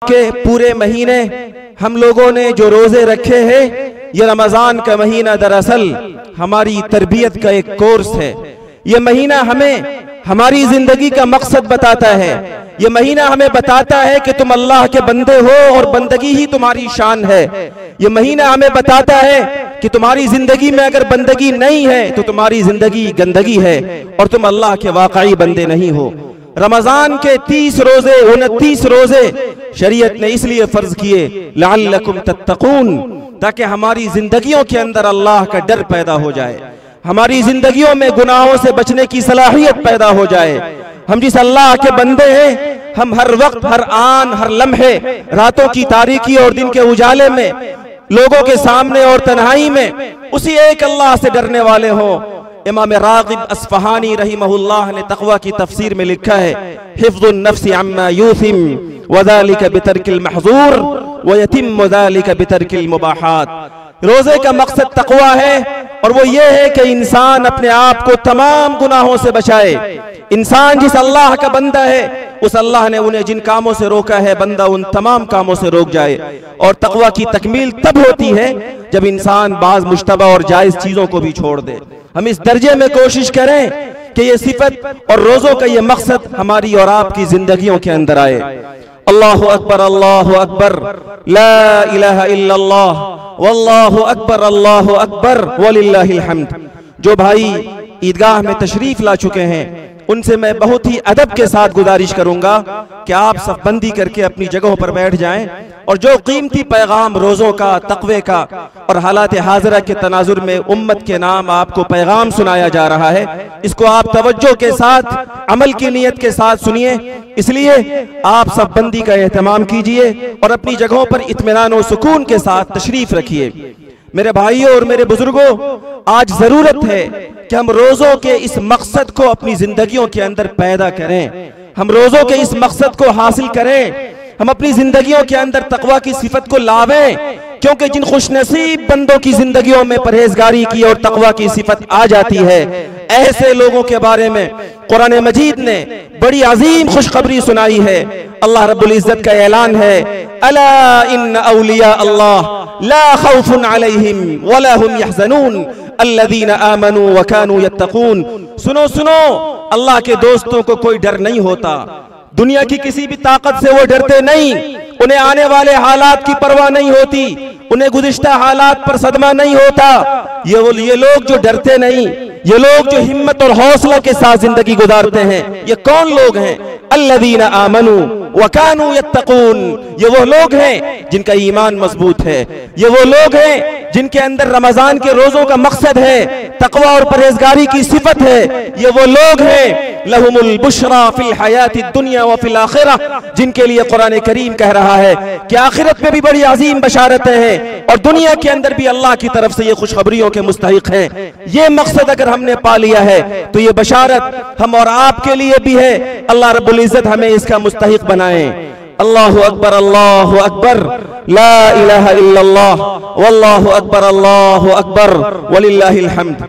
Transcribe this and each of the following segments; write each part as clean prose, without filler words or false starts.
के पूरे महीने हम लोगों ने जो रोजे रखे हैं, ये रमजान का महीना दरअसल हमारी तरबियत का एक कोर्स है। ये महीना हमें हमारी जिंदगी का मकसद बताता है। ये महीना हमें बताता है कि तुम अल्लाह के बंदे हो और बंदगी ही तुम्हारी शान है। ये महीना हमें बताता है कि तुम्हारी जिंदगी में अगर बंदगी नहीं है तो तुम्हारी जिंदगी गंदगी है और तुम अल्लाह के वाकई बंदे नहीं हो। रमजान के 30 रोजे 29 रोजे शरीयत ने इसलिए फर्ज किए लअल्लकुम तत्तकून, ताकि हमारी जिंदगियों के अंदर अल्लाह का डर पैदा हो जाए, हमारी जिंदगियों में गुनाहों से बचने की सलाहियत पैदा हो जाए। हम जिस अल्लाह के बंदे हैं, हम हर वक्त, हर आन, हर लम्हे, रातों की तारीकी और दिन के उजाले में, लोगों के सामने और तन्हाई में उसी एक अल्लाह से डरने वाले हों। इमाम रागिब अस्फहानी रहिमहुल्लाह ने तक़वा की तफसीर में लिखा है, हिफ्ज़ुन नफ्सी अम्मा यूसिम वज़ालिका बितर्किल महज़ूर व यतिम्मु ज़ालिका बितर्किल मुबाहात। रोजे का मकसद तक़वा है और वो ये है कि इंसान अपने आप को तमाम गुनाहों से बचाए। इंसान जिस अल्लाह का बंदा है, उस अल्लाह ने उन्हें जिन कामों से रोका है, बंदा उन तमाम कामों से रोक जाए। और तक़वा की तकमील तब होती है जब इंसान बाज मुश्तबा और जायज चीजों को भी छोड़ दे। हम इस दर्जे में कोशिश करें कि ये सिफत और रोजों का ये मकसद हमारी और आपकी जिंदगियों के अंदर आए। अल्लाहु अकबर, अल्लाहु अकबर, ला इलाहा इल्लल्लाह, वल्लाहु अकबर, अल्लाहु अकबर, वलिल्लाहिल हम्द। जो भाई ईदगाह में तशरीफ ला चुके हैं, उनसे मैं बहुत ही अदब के साथ गुजारिश करूंगा कि आप सफबंदी करके अपनी जगहों पर बैठ जाएं और जो कीमती पैगाम रोज़ों का, तक़वे का और हालात हाज़िरा के तनाजुर में उम्मत के नाम आपको पैगाम सुनाया जा रहा है, इसको आप तवज्जो के साथ, अमल की नीयत के साथ सुनिए। इसलिए आप सफबंदी का एहतमाम कीजिए और अपनी जगहों पर इत्मीनान और सुकून के साथ तशरीफ रखिए। मेरे भाइयों और मेरे बुजुर्गों, आज जरूरत है कि हम रोजों के इस मकसद को अपनी जिंदगियों के अंदर पैदा करें। हम रोजों के इस मकसद को हासिल करें, हम अपनी जिंदगियों के अंदर तकवा की सिफत को लावें, क्योंकि जिन खुशनसीब बंदों की जिंदगियों में परहेजगारी की और तकवा की सिफत आ जाती है, ऐसे लोगों के बारे में कुरान मजीद ने बड़ी अजीम खुशखबरी सुनाई है। अल्लाह रब्बुल इज्जत का ऐलान है, अला इन्न औलिया अल्लाह ला खौफुन अलैहिम वला हुम यहज़नून अल्लज़ीना आमनू व कानू यत्तकून। सुनो सुनो, अल्लाह के दोस्तों को कोई डर नहीं होता। दुनिया की किसी भी ताकत से वो डरते नहीं, उन्हें आने वाले हालात की परवाह नहीं होती, उन्हें गुज़िश्ता हालात पर सदमा नहीं होता। ये लोग जो डरते नहीं, ये लोग जो हिम्मत और हौसला के साथ जिंदगी गुजारते हैं, ये कौन लोग हैं? अल्लज़ीना आमनू व कानू यत्तकून। ये वो लोग हैं जिनका ईमान मजबूत है, ये वो लोग हैं जिनके अंदर रमजान के रोजों का मकसद है, तकवा और परहेजगारी की सिफत है। ये वो लोग हैं लहुमुल बुशरा फिल हयाति दुनिया व फिल आखिरा, जिनके लिए कुरान करीम कह रहा है कि आखिरत में भी बड़ी अजीम बशारतें हैं और दुनिया के अंदर भी अल्लाह की तरफ से ये खुशखबरियों के मुस्तहिक हैं। ये मकसद अगर हमने पा लिया है तो ये बशारत हम और आपके लिए भी है। अल्लाह रब्बुल इज्जत हमें इसका मुस्तहिक बनाए। अल्लाहु अकबर, अल्लाहु अकबर, ला इलाहा इल्लल्लाह, वल्लाहु अकबर, अल्लाहु अकबर, वलिल्लाहिल हम्द।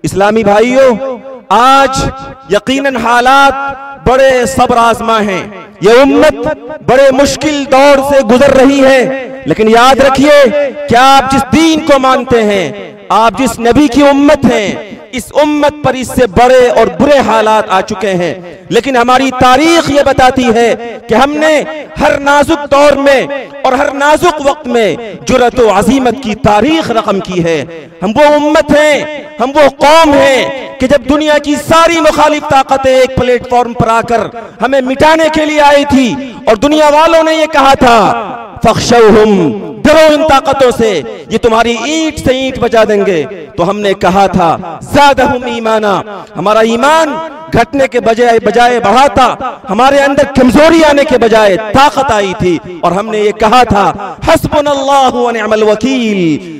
इस्लामी भाइयों, आज यकीनन हालात बड़े सब्र आज़मा हैं। ये उम्मत बड़े मुश्किल दौर से गुजर रही है, लेकिन याद रखिए कि आप जिस दीन को मानते हैं, आप जिस नबी की उम्मत हैं, इस उम्मत पर इससे बड़े और बुरे हालात आ चुके हैं। लेकिन हमारी तारीख ये बताती है कि हमने हर नाजुक दौर में और हर नाजुक वक्त में जुर्रत और अजीमत की तारीख रकम की है। हम वो उम्मत हैं, हम वो कौम हैं कि जब दुनिया की सारी मुखालिफ ताकतें एक प्लेटफॉर्म पर आकर हमें मिटाने के लिए आई थी और दुनिया वालों ने ये कहा था, फख्शौहुम, डरो इन ताकतों से, ये तुम्हारी ईंट से ईंट बजा देंगे। तो हमने कहा था ज़ादहुम ईमाना, हमारा ईमान घटने के बजाय बढ़ा था, हमारे अंदर कमजोरी आने के बजाय ताकत आई थी। और हमने ये कहा था हस्बुनल्लाहु व निअमल वकील,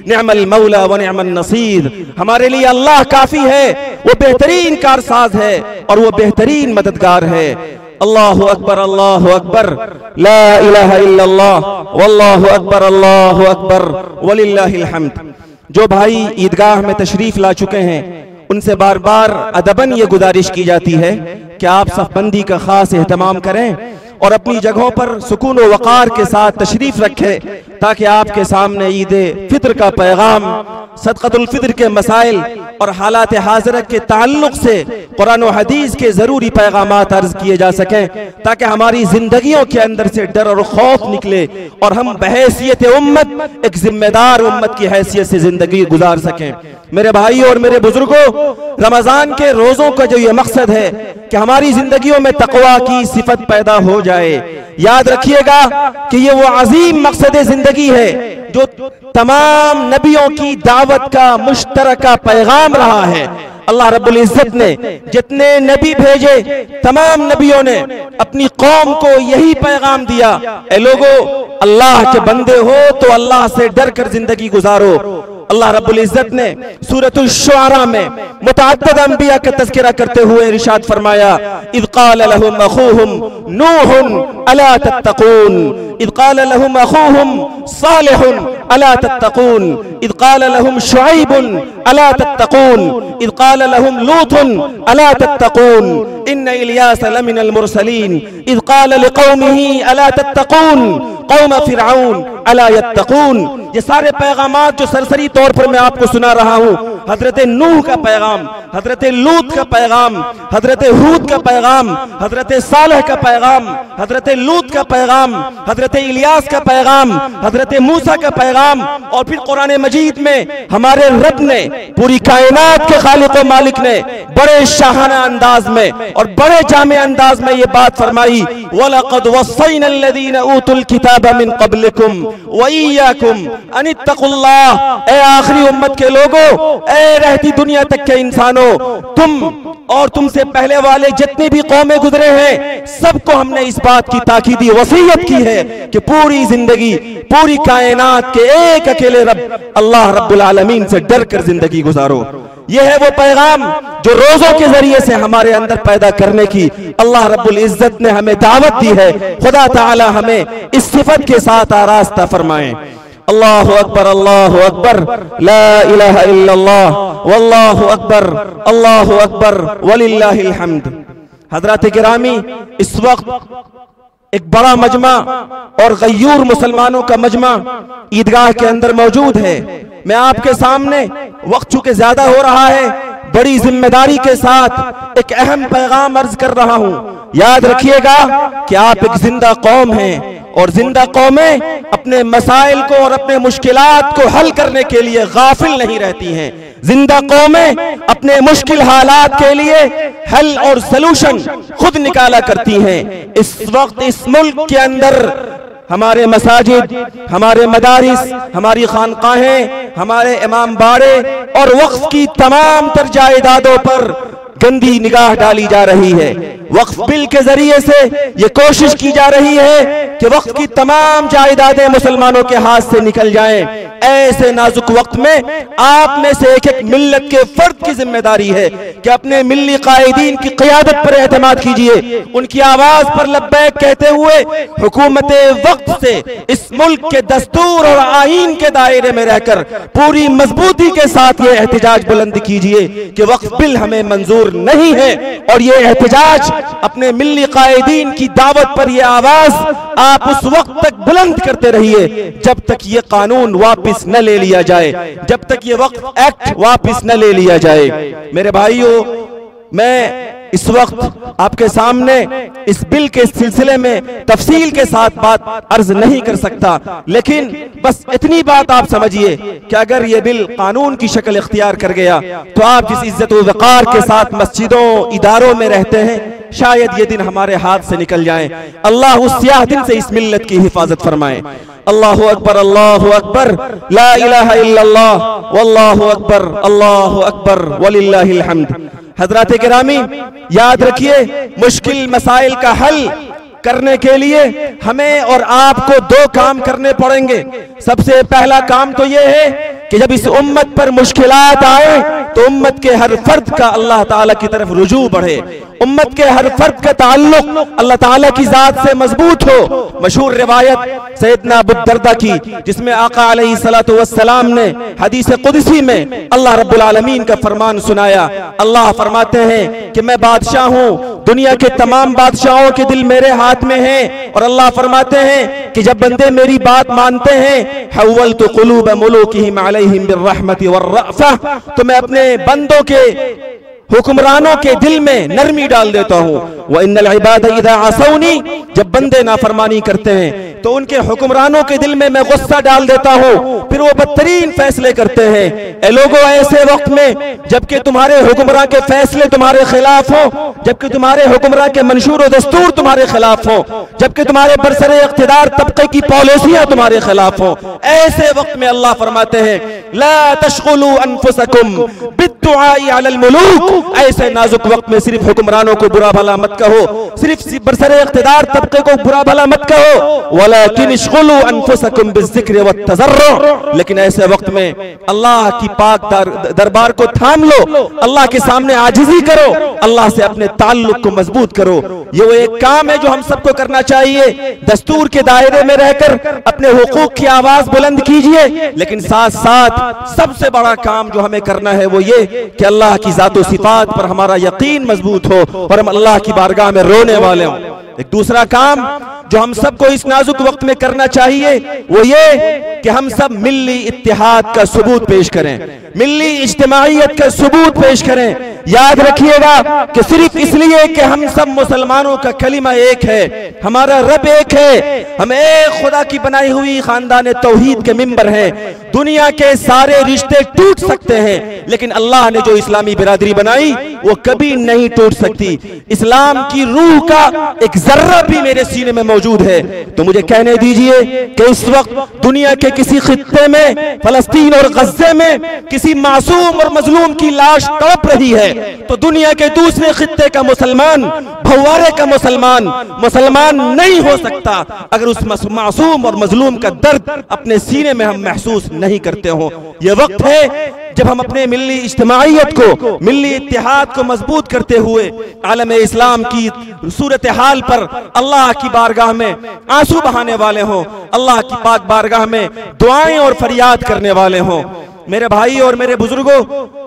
निअमल मौला व निअमन नसीर। हमारे लिए अल्लाह काफी है, वो बेहतरीन कारसाज है और वो बेहतरीन मददगार है। अल्लाहु अकबर, अल्लाहु अकबर, ला इलाहा इल्लल्लाह, वल्लाहु अकबर, अल्लाहु अकबर, वलिल्लाहिल हम्द। जो भाई ईदगाह में तशरीफ ला चुके हैं, उनसे बार बार अदबन ये गुजारिश की जाती है कि आप सफबंदी का खास एहतमाम करें और अपनी जगहों पर सुकून व वक़ार के साथ तशरीफ रखें, ताकि आपके सामने ईद फितर का पैगाम, सदक़तुल फितर के मसाइल और हालात हाज़िरा के ताल्लुक से कुरान और हदीस के ज़रूरी पैगामात अर्ज किए जा सकें, ताकि हमारी जिंदगियों के अंदर से डर और खौफ निकले और हम बहैसियत उम्मत एक जिम्मेदार उम्मत की हैसियत से जिंदगी गुजार सकें। मेरे भाइयों और मेरे बुजुर्गों, रमजान के रोजों का जो ये मकसद है कि हमारी जिंदगियों में तक़वा की सिफत पैदा हो जाए। याद रखिएगा कि ये वो अजीम मकसद जिंदगी है जो तमाम नबियों की दावत का मुश्तरका पैगाम रहा है। अल्लाह रब्बुल इज्जत ने जितने नबी भेजे, तमाम नबियों ने अपनी कौम को यही पैगाम दिया, ए लोगो अल्लाह के बंदे हो तो अल्लाह से डर कर जिंदगी गुजारो। अल्लाह रब्बुल इज्जत ने सूरतुल शुआरा में मुतअद्दिद अंबिया का तज़किरा करते हुए इरशाद फरमाया, इज़ क़ाल लहुम अख़ूहुम नूहुन अला तत्तक़ून, इज़ क़ाल लहुम अख़ूहुम सालिहुन अला तत्तक़ून, इज़ क़ाल लहुम शुअयबुन अला तत्तक़ून, इज़ क़ाल लहुम लूतुन अला तत्तक़ून, इन्न इलियास लमिनल मुरसलीन, इज़ क़ाल लिक़ौमिही अला तत्तक़ून कौम फिरऔन अला यत्तक़ून। ये सारे पैगामात जो सरसरी तौर पर मैं आपको सुना रहा हूँ, हजरत नूह का पैगाम, हजरत लूत का पैगाम, हजरत हूद का पैगाम, हजरत सालेह का पैगाम, हजरत लूत का पैगाम, हजरत इलियास का पैगाम, हजरत मूसा का पैगाम, और फिर कुरान मजीद में हमारे रब ने, पूरी कायनात के खालिक व मालिक ने बड़े शाहाना अंदाज में और बड़े जामे अंदाज में ये बात फरमाई, वलक़द वस्सैनल लज़ीना ऊतुल किताब मिन क़ब्लिकुम व इय्याकुम अनित्तक़ुल्लाह। ए आखिरी उम्मत के लोगों, ए रहती दुनिया तक के इंसानों, तुम और तुमसे पहले वाले जितनी भी कौमें गुजरे हैं, सबको हमने इस बात की ताकीदी वसीयत की है कि पूरी जिंदगी, पूरी कायनात के एक अकेले रब अल्लाह रब्बुल आलमीन से डर कर जिंदगी गुजारो। यह है वो पैगाम जो रोजों के जरिए से हमारे अंदर पैदा करने की अल्लाह रब्बुल इज्जत ने हमें दावत दी है। खुदा ताला हमें इस सिफत के साथ आरास्ता फरमाएं। अल्लाहु अकबर, अल्लाहु अकबर, ला इलाहा इल्लल्लाह, वल्लाहु अकबर, अल्लाहु अकबर, वलिल्लाहिल हम्द। हज़रात गिरामी, इस वक्त एक बड़ा मजमा और गयूर मुसलमानों का मजमा ईदगाह के अंदर मौजूद है। मैं आपके सामने, वक्त चूंकि ज्यादा हो रहा है, बड़ी जिम्मेदारी के साथ एक अहम पैगाम अर्ज कर रहा हूं। याद रखिएगा कि आप एक जिंदा कौम हैं और जिंदा कौमें अपने मसाइल को और अपने मुश्किलात को हल करने के लिए गाफिल नहीं रहती हैं। जिंदा कौमें अपने मुश्किल हालात के लिए हल और सलूशन खुद निकाला करती हैं। इस वक्त इस मुल्क के अंदर हमारे मसाजिद, हमारे मदारिस, हमारी खानकाहें, हमारे इमाम बाड़े और वक्फ की तमाम तर जायदादों पर गंदी निगाह डाली जा रही है। वक्फ बिल के जरिए से ये कोशिश की जा रही है कि वक्फ की तमाम जायदादें मुसलमानों के हाथ से निकल जाएं। ऐसे नाजुक वक्त में आप में से एक एक मिल्लत के फर्द की जिम्मेदारी है कि अपने मिल्ली कायदीन की क़ियादत पर एतमाद कीजिए, उनकी आवाज पर लब्बैक कहते हुए हुकूमत वक्त से इस मुल्क के दस्तूर और आईन के दायरे में रहकर पूरी मजबूती के साथ ये एहतजाज बुलंद कीजिए कि वक्फ बिल हमें मंजूर नहीं है। और ये एहतजाज अपने मिल्ली कायदीन की दावत पर यह आवाज आप उस वक्त तक बुलंद करते रहिए जब तक ये कानून वापस न ले लिया जाए, जब तक ये वक्त एक्ट वापस न ले लिया जाए। मेरे भाइयों, मैं इस वक्त आपके सामने इस बिल के सिलसिले में तफसील के साथ बात अर्ज नहीं कर सकता, लेकिन बस इतनी बात आप समझिए कि अगर ये बिल कानून की शक्ल इख्तियार कर गया तो आप जिस इज्जत व वक़ार के साथ मस्जिदों, इदारों में रहते हैं, शायद ये दिन हमारे हाथ से निकल जाए। अल्लाह उस स्याह दिन से इस मिल्लत की हिफाजत फरमाए। अल्लाहु अकबर, अल्लाहु अकबर, ला इलाहा इल्लल्लाह, वल्लाहु अकबर, अल्लाहु अकबर, वलिल्लाहिल हम्द। हज़रात गिरामी, याद रखिए, मुश्किल मसाइल का हल करने के लिए हमें और आपको दो काम करने पड़ेंगे। सबसे पहला काम तो यह है कि जब इस उम्मत पर मुश्किलात आए तो उम्मत के हर फर्द का अल्लाह ताला की तरफ रुजू बढ़े उम्मत के हर फर्द का ताल्लुक अल्लाह ताला की जात से मजबूत हो। मशहूर रिवायत सैयदना अबू दरदा की, जिसमें आका अलैहिस्सलातु वस्सलाम ने हदीस कुदसी में अल्लाह रब्बुल आलमीन का फरमान सुनाया। अल्लाह फरमाते हैं कि मैं बादशाह हूँ, दुनिया के तमाम बादशाहों के दिल मेरे हाथ में हैं। और अल्लाह फरमाते हैं कि जब बंदे मेरी बात मानते हैं, हव्वलतु कुलूब मुलूकिहिम अलैहिम बिर्रहमति वर्रअफ़ा, तो मैं अपने बंदों के हुक्मरानों के दिल में नरमी डाल देता हूँ। व इन्नल इबाद इज़ा असौनी, जब बंदे नाफरमानी करते हैं तो उनके हुक्मरानों के दिल में मैं गुस्सा डाल देता हूँ, फिर वो बदतरीन फैसले करते हैं। ए लोगों, ऐसे वक्त में जबकि तुम्हारे हुक्मरान के फैसले तुम्हारे खिलाफ हो, जबकि तुम्हारे हुक्मरान के मंशूर और दस्तूर तुम्हारे खिलाफ हो, जबकि तुम्हारे बरसरे इख्तिदार तबके की पॉलिसियां तुम्हारे खिलाफ हो, ऐसे वक्त में अल्लाह फरमाते हैं ला तशगुलू अनफुसकुम बिद्दुआई अलल मुलूक, ऐसे नाजुक वक्त में सिर्फ हुक्मरानों को बुरा भला मत कहो, सिर्फ बरसरे इख्तिदार तबके को बुरा भला मत कहो, वलाकिन इश्गुलू अनफुसकुम बिज़्ज़िक्र वत्तज़र्रुअ, लेकिन ऐसे वक्त में अल्लाह की पाक दरबार को थाम लो, अल्लाह के सामने आजिज़ी करो, अल्लाह से अपने ताल्लुक को मजबूत करो। ये वो एक काम है जो हम सबको करना चाहिए। दस्तूर के दायरे में रहकर अपने हुकूक की आवाज बुलंद कीजिए, लेकिन साथ साथ सबसे बड़ा काम जो हमें करना है वो ये कि अल्लाह की ज़ात व सिफात पर हमारा यकीन मजबूत हो और हम अल्लाह की बारगाह में रोने वाले हों। एक दूसरा काम जो हम सबको इस नाजुक वक्त में करना चाहिए वो ये कि हम सब मिल्ली इत्तेहाद का सबूत पेश करें, मिल्ली इज्तिमाइयत का सबूत पेश करें। याद रखिएगा कि सिर्फ इसलिए कि हम सब मुसलमानों का कलिमा एक है, हमारा रब एक है, हम एक खुदा की बनाई हुई खानदान तौहीद के मिंबर हैं। दुनिया के सारे रिश्ते टूट सकते हैं, लेकिन अल्लाह ने जो इस्लामी बिरादरी बनाई वो कभी नहीं टूट सकती। इस्लाम की रूह का एक जर्रा भी मेरे सीने में मौजूद है। तो मुझे कहने दीजिए कि इस वक्त दुनिया के किसी खित्ते में, फलस्तीन और गज़्ज़े में किसी मासूम और मजलूम की लाश तड़प रही है, तो दुनिया के दूसरे खित्ते का मुसलमान, भौवारे का मुसलमान नहीं हो सकता अगर उस मासूम और मजलूम का दर्द अपने सीने में हम महसूस नहीं करते हो। यह वक्त है जब हम अपने मिल्ली इज्तिमाइयत को, मिल्ली इत्तेहाद को मजबूत करते हुए आलम इस्लाम की सूरत हाल पर अल्लाह की बारगाह में आंसू बहाने वाले हों, अल्लाह की पाक बारगाह में दुआएं और फरियाद करने वाले हों। मेरे भाई और मेरे बुजुर्गों,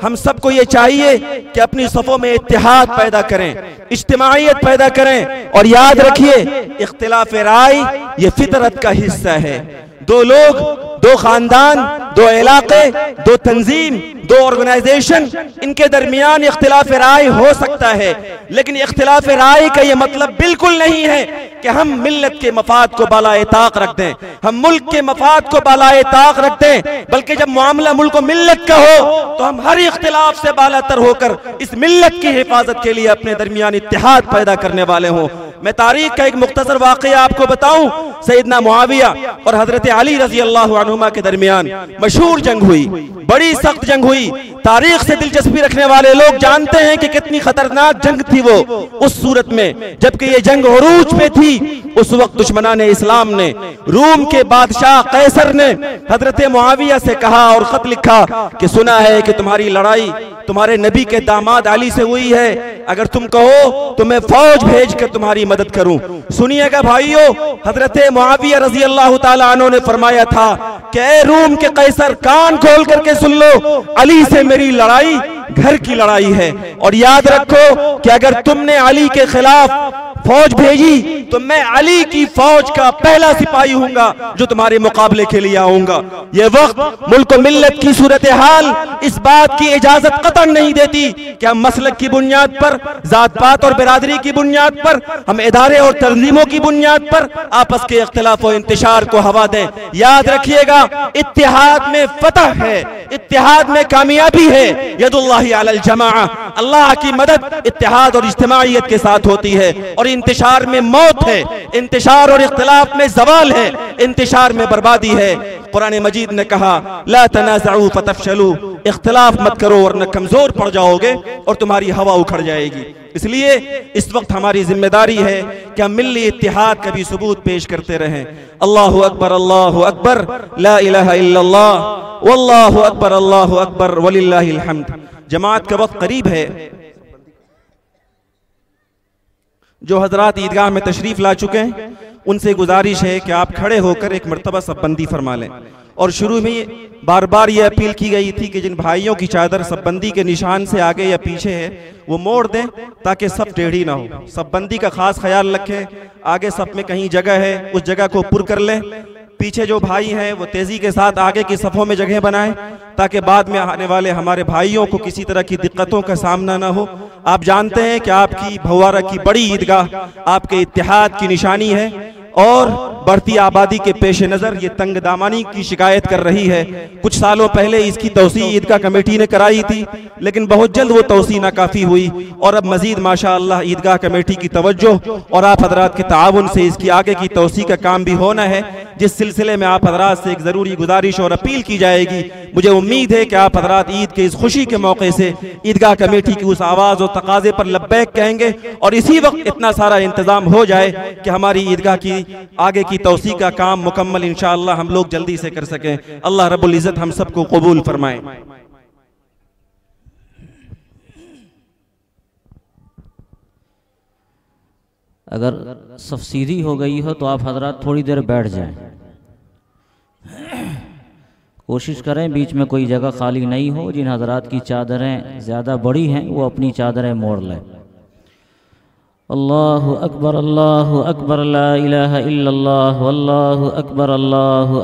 हम सबको ये चाहिए कि अपनी सफ़ों में इत्तेहाद पैदा करें, इज्तिमाइयत पैदा करें। और याद रखिए, इख्तिलाफ राय ये फितरत का हिस्सा है। दो लोग, दो खानदान, दो इलाके, दो तंजीम, दो ऑर्गेनाइजेशन, इनके दरमियान इख्तिलाफ राय हो सकता है, लेकिन इख्तिलाफ राय का ये मतलब बिल्कुल नहीं है कि हम मिल्लत के मफाद को बालाए ताक रख दें, हम मुल्क के मफाद को बालाए ताक रख दें। बल्कि जब मामला मुल्क और मिल्लत का हो तो हम हर इख्तिलाफ से बालातर होकर इस मिल्लत की हिफाजत के लिए अपने दरमियान इत्तेहाद पैदा करने वाले हों। मैं तारीख का एक मुख्तसर वाक़या आपको बताऊं। सैयदना मुआविया और हजरत अली रज़ी अल्लाह अन्हुमा के दरमियान मशहूर जंग हुई, बड़ी सख्त जंग हुई। तारीख से दिलचस्पी रखने वाले लोग जानते हैं कि कितनी खतरनाक जंग थी वो। उस सूरत में जबकि ये जंग उरूज पे थी, उस वक्त दुश्मनाने इस्लाम ने, रूम के बादशाह कैसर ने हजरत मुआविया से कहा और खत लिखा कि सुना है कि तुम्हारी लड़ाई तुम्हारे नबी के दामाद अली से हुई है, अगर तुम कहो तो मैं फौज भेज कर तुम्हारी मदद करूं। सुनिएगा भाइयों, हजरत मुआविया रजी अल्लाह ताला अन्हु ने फरमाया था कि ए रूम के कैसर, कान खोल करके सुन लो, अली से मेरी लड़ाई घर की लड़ाई है। और याद रखो कि अगर तुमने अली के खिलाफ फौज भेजी तो मैं अली की फौज का पहला सिपाही हूंगा जो तुम्हारे मुकाबले के लिए आऊंगा। यह वक्त मुल्क मिल्लत की सूरत हाल इस बात की इजाजत कतई नहीं देती कि हम मसलक की बुनियाद पर, जात पात और बिरादरी की बुनियाद पर, हम इदारे और तंजीमों की बुनियाद पर आपस के इख्तिलाफ और इंतशार को हवा दें। याद रखिएगा, इत्तेहाद में फतह है, इत्तेहाद में कामयाबी है। यदुल्लाहि अलल जमाअ, अल्लाह की मदद इत्तेहाद और इज्तिमाइयत के साथ होती है। और इंतशार में मौत है, इंतशार और इख्तिलाफ में जवाल है, इंतशार में बर्बादी है। कुरान मजीद ने कहा ला तनाज़उ फतफशलू, इख्तिलाफ मत करो वरना कमजोर पड़ जाओगे और तुम्हारी हवा उखड़ जाएगी। इसलिए इस वक्त हमारी जिम्मेदारी है कि हम मिल्ली इत्तिहाद का भी सबूत पेश करते रहें। अल्लाहु अकबर, अल्लाहु अकबर, ला इलाहा इल्लल्लाह, वल्लाहु अकबर, अल्लाहु अकबर, वलिल्लाहिल हम्द। जमात का वक्त करीब है। जो हजरात ईदगाह में तशरीफ ला चुके हैं उनसे गुजारिश है कि आप खड़े होकर एक मरतबा सब्बंदी फरमा लें। और शुरू में बार बार ये अपील की गई थी कि जिन भाइयों की चादर सब्बंदी के निशान से आगे या पीछे है वो मोड़ दें ताकि सब टेढ़ी ना हो। सब्बंदी का खास ख्याल रखें, आगे सब में कहीं जगह है उस जगह को पुर कर लें। पीछे जो भाई हैं वो तेजी के साथ आगे की सफ़ों में जगह बनाएं ताकि बाद में आने वाले हमारे भाइयों को किसी तरह की दिक्कतों का सामना ना हो। आप जानते हैं कि आपकी भवारा की बड़ी ईदगाह आपके इत्तेहाद की निशानी है और बढ़ती आबादी के पेश नज़र ये तंग दामानी की शिकायत कर रही है। कुछ सालों पहले इसकी तौसी ईदगाह कमेटी ने कराई थी, लेकिन बहुत जल्द वो तौसी नाकाफ़ी हुई और अब मजीद माशाअल्लाह ईदगाह कमेटी की तवज्जो और आप हजरात के ताउन से इसकी आगे की तौसी का काम भी होना है, जिस सिलसिले में आप हजरात से एक ज़रूरी गुजारिश और अपील की जाएगी। मुझे उम्मीद है कि आप हजरात ईद के इस खुशी के मौके से ईदगाह कमेटी की उस आवाज़ और तकाजे पर लब्बैक कहेंगे और इसी वक्त इतना सारा इंतज़ाम हो जाए कि हमारी ईदगाह की आगे की तौसी का काम मुकम्मल इंशाअल्लाह हम लोग जल्दी से कर सकें। अल्लाह रब्बुल इज़्ज़त हम सबको कबूल फरमाए। अगर सफसीरी हो गई हो तो आप हजरात थोड़ी देर बैठ जाएं, कोशिश करें बीच में कोई जगह खाली नहीं हो। जिन हजरात की चादरें ज़्यादा बड़ी हैं वो अपनी चादरें मोड़ लें। अल्लाहु अकबर, अल्लाहु अकबर, ला इलाहा इल्लल्लाह, अल्लाहु अकबर, अल्लाहु